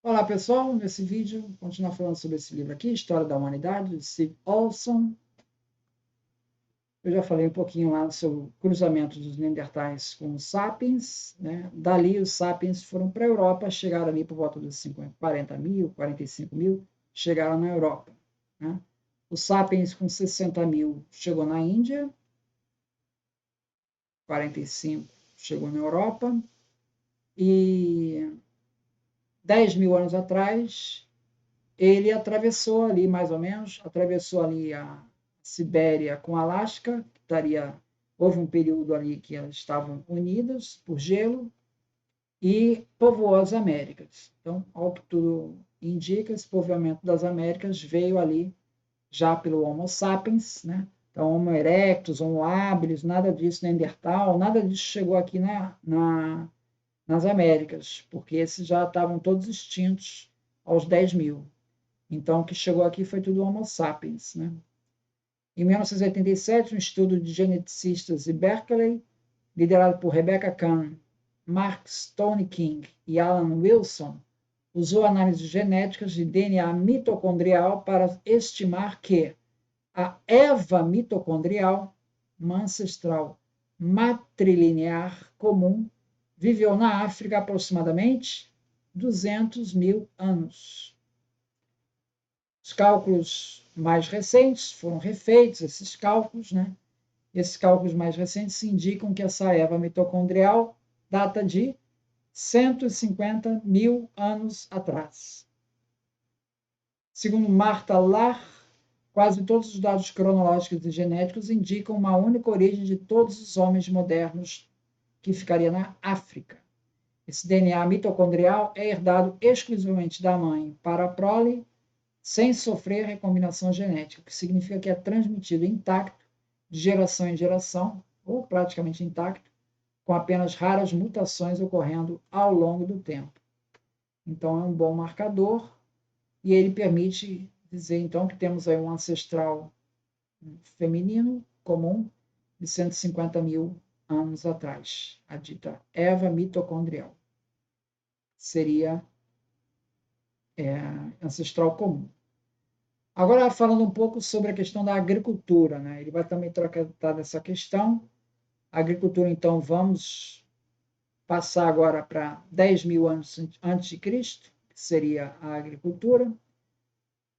Olá pessoal, nesse vídeo vou continuar falando sobre esse livro aqui, História da Humanidade, de Steve Olson. Eu já falei um pouquinho lá sobre o cruzamento dos Neandertais com os Sapiens, né? Dali os Sapiens foram para a Europa, chegaram ali por volta dos 50, 40 mil, 45 mil, chegaram na Europa, né? Os Sapiens com 60 mil chegou na Índia, 45 chegou na Europa, e 10 mil anos atrás ele atravessou ali, mais ou menos, atravessou ali a Sibéria com a Alasca, houve um período ali que elas estavam unidas por gelo, e povoou as Américas. Então, ao que tudo indica, esse povoamento das Américas veio ali já pelo Homo sapiens, né? Então, Homo erectus, Homo habilis, nada disso, Neandertal, nada disso chegou aqui nas Américas, porque esses já estavam todos extintos aos 10 mil. Então, o que chegou aqui foi tudo Homo sapiens, né? Em 1987, um estudo de geneticistas de Berkeley, liderado por Rebecca Kahn, Mark Stone King e Alan Wilson, usou análises genéticas de DNA mitocondrial para estimar que a Eva mitocondrial, uma ancestral matrilinear comum, viveu na África aproximadamente 200 mil anos. Os cálculos mais recentes foram refeitos, esses cálculos, né? Esses cálculos mais recentes indicam que essa Eva mitocondrial data de 150 mil anos atrás. Segundo Martha Lahr, quase todos os dados cronológicos e genéticos indicam uma única origem de todos os homens modernos, que ficaria na África. Esse DNA mitocondrial é herdado exclusivamente da mãe para a prole, sem sofrer recombinação genética, o que significa que é transmitido intacto, de geração em geração, ou praticamente intacto, com apenas raras mutações ocorrendo ao longo do tempo. Então, é um bom marcador, e ele permite dizer, então, que temos aí um ancestral feminino comum de 150 mil anos atrás, a dita Eva mitocondrial. Seria ancestral comum. Agora, falando um pouco sobre a questão da agricultura, né? Ele vai também tratar dessa questão. A agricultura, então, vamos passar agora para 10 mil anos antes de Cristo, que seria a agricultura.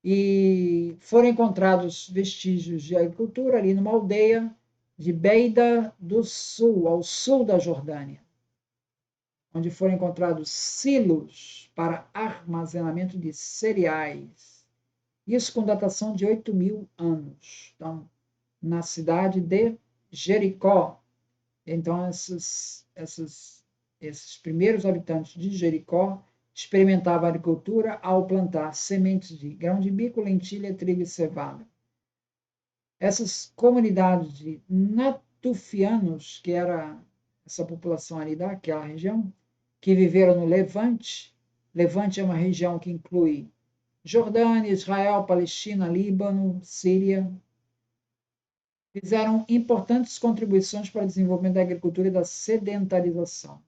E foram encontrados vestígios de agricultura ali numa aldeia de Beida do Sul, ao sul da Jordânia, onde foram encontrados silos para armazenamento de cereais. Isso com datação de 8 mil anos. Então, na cidade de Jericó. Então, esses primeiros habitantes de Jericó experimentavam a agricultura ao plantar sementes de grão de bico, lentilha, trigo e cevada. Essas comunidades de natufianos, que era essa população ali daquela região, que viveram no Levante. Levante é uma região que inclui Jordânia, Israel, Palestina, Líbano, Síria, fizeram importantes contribuições para o desenvolvimento da agricultura e da sedentarização.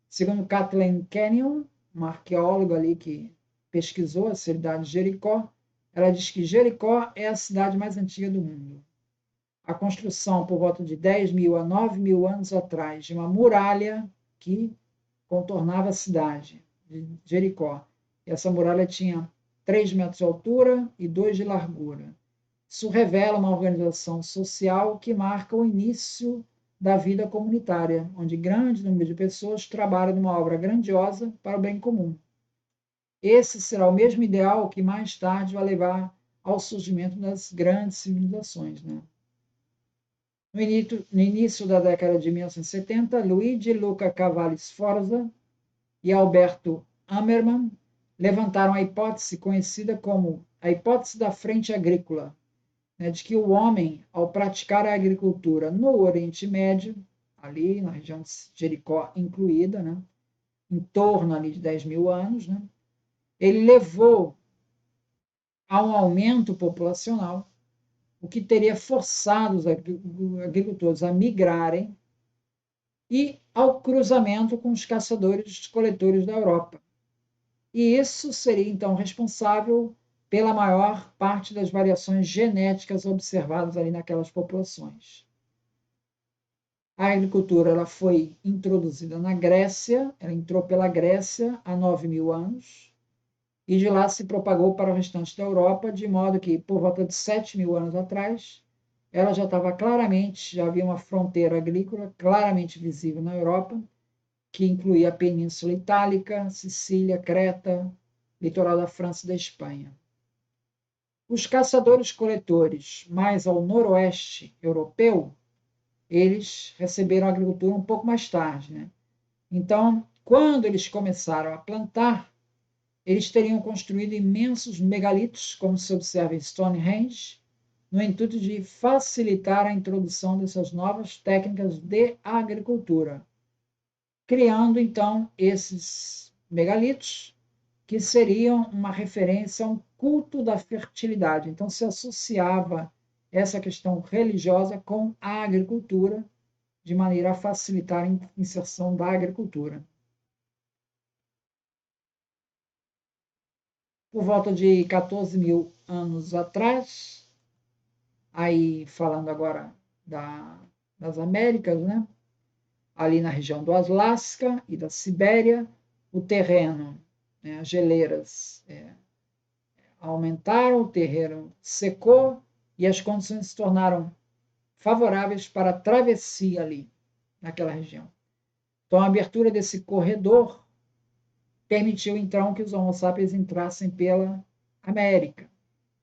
Segundo Kathleen Kenyon, uma arqueóloga ali que pesquisou a cidade de Jericó, ela diz que Jericó é a cidade mais antiga do mundo. A construção, por volta de 10 mil a 9 mil anos atrás, de uma muralha que contornava a cidade de Jericó. E essa muralha tinha 3 metros de altura e 2 de largura. Isso revela uma organização social que marca o início da vida comunitária, onde grande número de pessoas trabalham numa obra grandiosa para o bem comum. Esse será o mesmo ideal que mais tarde vai levar ao surgimento das grandes civilizações, né? No início da década de 1970, Luigi Luca Cavalli Sforza e Alberto Ammerman levantaram a hipótese conhecida como a hipótese da frente agrícola, né, de que o homem, ao praticar a agricultura no Oriente Médio, ali na região de Jericó incluída, né, em torno ali de 10 mil anos, né, ele levou a um aumento populacional, o que teria forçado os agricultores a migrarem e ao cruzamento com os caçadores-coletores da Europa. e isso seria então responsável pela maior parte das variações genéticas observadas ali naquelas populações. A agricultura ela foi introduzida na Grécia, ela entrou pela Grécia há 9.000 anos, e de lá se propagou para o restante da Europa, de modo que, por volta de 7.000 anos atrás, ela já estava claramente, já havia uma fronteira agrícola claramente visível na Europa, que incluía a Península Itálica, Sicília, Creta, litoral da França e da Espanha. Os caçadores-coletores mais ao noroeste europeu, eles receberam a agricultura um pouco mais tarde, né? Então, quando eles começaram a plantar, eles teriam construído imensos megalitos, como se observa em Stonehenge, no intuito de facilitar a introdução dessas novas técnicas de agricultura, criando então esses megalitos, que seriam uma referência a um culto da fertilidade. Então se associava essa questão religiosa com a agricultura, de maneira a facilitar a inserção da agricultura. Por volta de 14.000 anos atrás, aí falando agora das Américas, né? Ali na região do Alasca e da Sibéria, o terreno, né, as geleiras aumentaram, o terreno secou e as condições se tornaram favoráveis para a travessia ali, naquela região. Então, a abertura desse corredor permitiu, então, que os Homo sapiens entrassem pela América.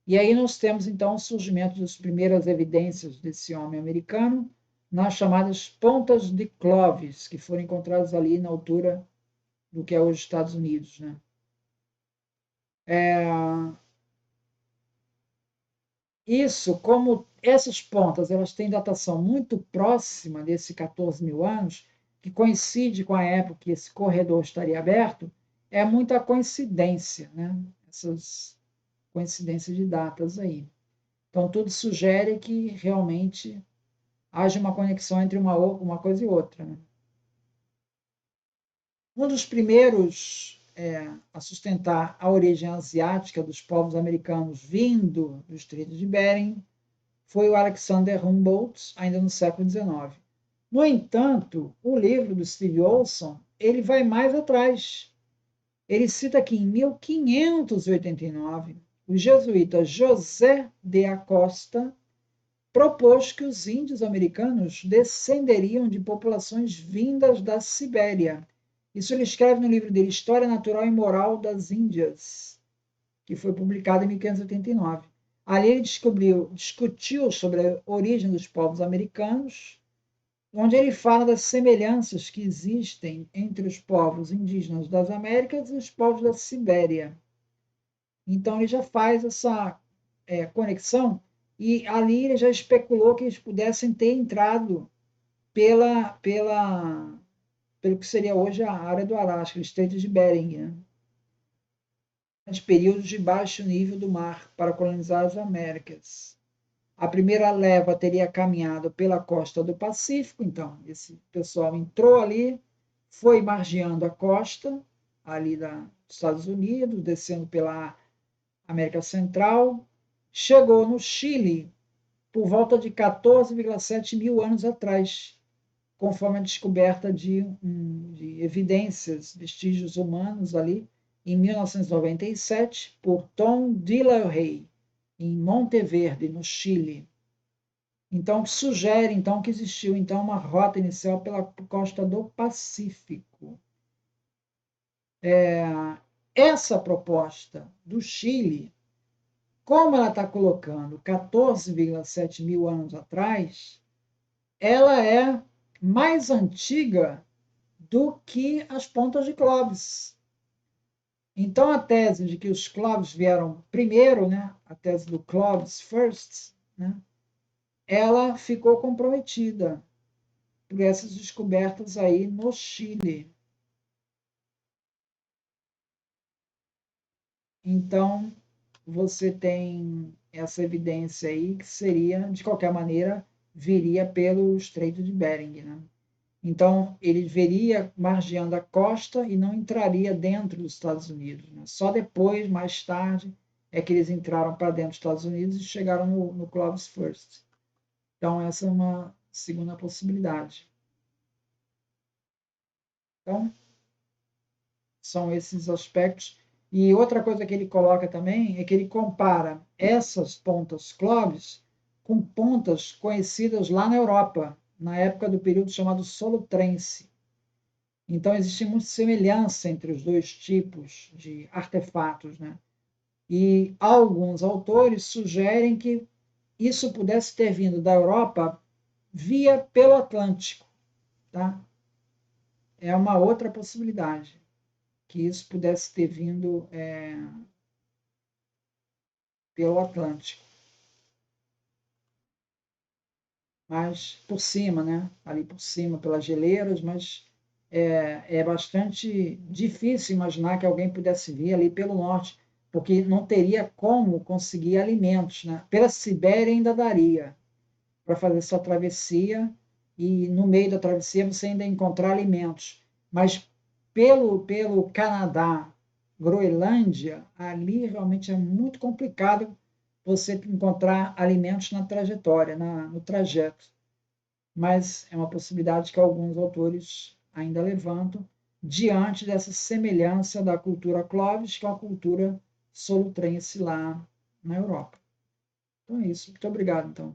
E aí nós temos, então, o surgimento das primeiras evidências desse homem americano nas chamadas pontas de Clovis, que foram encontradas ali na altura do que é hoje os Estados Unidos, né? Isso, como essas pontas elas têm datação muito próxima desse 14.000 anos, que coincide com a época que esse corredor estaria aberto, é muita coincidência, né? Essas coincidências de datas aí. Então, tudo sugere que realmente haja uma conexão entre uma coisa e outra, né? Um dos primeiros a sustentar a origem asiática dos povos americanos vindo do Estreito de Bering foi o Alexander Humboldt, ainda no século XIX. No entanto, o livro do Steve Olson ele vai mais atrás. Ele cita que em 1589, o jesuíta José de Acosta propôs que os índios americanos descenderiam de populações vindas da Sibéria. Isso ele escreve no livro dele, História Natural e Moral das Índias, que foi publicado em 1589. Ali ele discutiu sobre a origem dos povos americanos, onde ele fala das semelhanças que existem entre os povos indígenas das Américas e os povos da Sibéria. Então ele já faz essa conexão e ali ele já especulou que eles pudessem ter entrado pelo que seria hoje a área do Alasca, o Estreito de Bering, né? Nos períodos de baixo nível do mar para colonizar as Américas. A primeira leva teria caminhado pela costa do Pacífico, então esse pessoal entrou ali, foi margeando a costa ali dos Estados Unidos, descendo pela América Central, chegou no Chile por volta de 14,7 mil anos atrás, conforme a descoberta de evidências, vestígios humanos ali, em 1997, por Tom Dillahey, em Monteverde, no Chile. Então, sugere então, que existiu então, uma rota inicial pela costa do Pacífico. Essa proposta do Chile, como ela está colocando 14,7 mil anos atrás, ela é mais antiga do que as pontas de Clovis. Então, a tese de que os Clovis vieram primeiro, né, a tese do Clovis first, né, ela ficou comprometida por essas descobertas aí no Chile. Então, você tem essa evidência aí que seria, de qualquer maneira, viria pelo Estreito de Bering, né? Então, ele veria margeando a costa e não entraria dentro dos Estados Unidos. Né? Só depois, mais tarde, é que eles entraram para dentro dos Estados Unidos e chegaram no Clovis First. Então, essa é uma segunda possibilidade. Então, são esses aspectos. E outra coisa que ele coloca também é que ele compara essas pontas Clovis com pontas conhecidas lá na Europa, na época do período chamado Solutrense. Então, existe muita semelhança entre os dois tipos de artefatos, né? E alguns autores sugerem que isso pudesse ter vindo da Europa via pelo Atlântico, tá? É uma outra possibilidade, que isso pudesse ter vindo pelo Atlântico. Mas por cima, né? Ali por cima, pelas geleiras, mas é bastante difícil imaginar que alguém pudesse vir ali pelo norte, porque não teria como conseguir alimentos, né? Pela Sibéria ainda daria para fazer sua travessia e no meio da travessia você ainda encontrar alimentos, mas pelo Canadá, Groenlândia, ali realmente é muito complicado você encontrar alimentos na trajetória, no trajeto. Mas é uma possibilidade que alguns autores ainda levantam diante dessa semelhança da cultura Clovis com a cultura solutrense lá na Europa. Então é isso. Muito obrigado, então.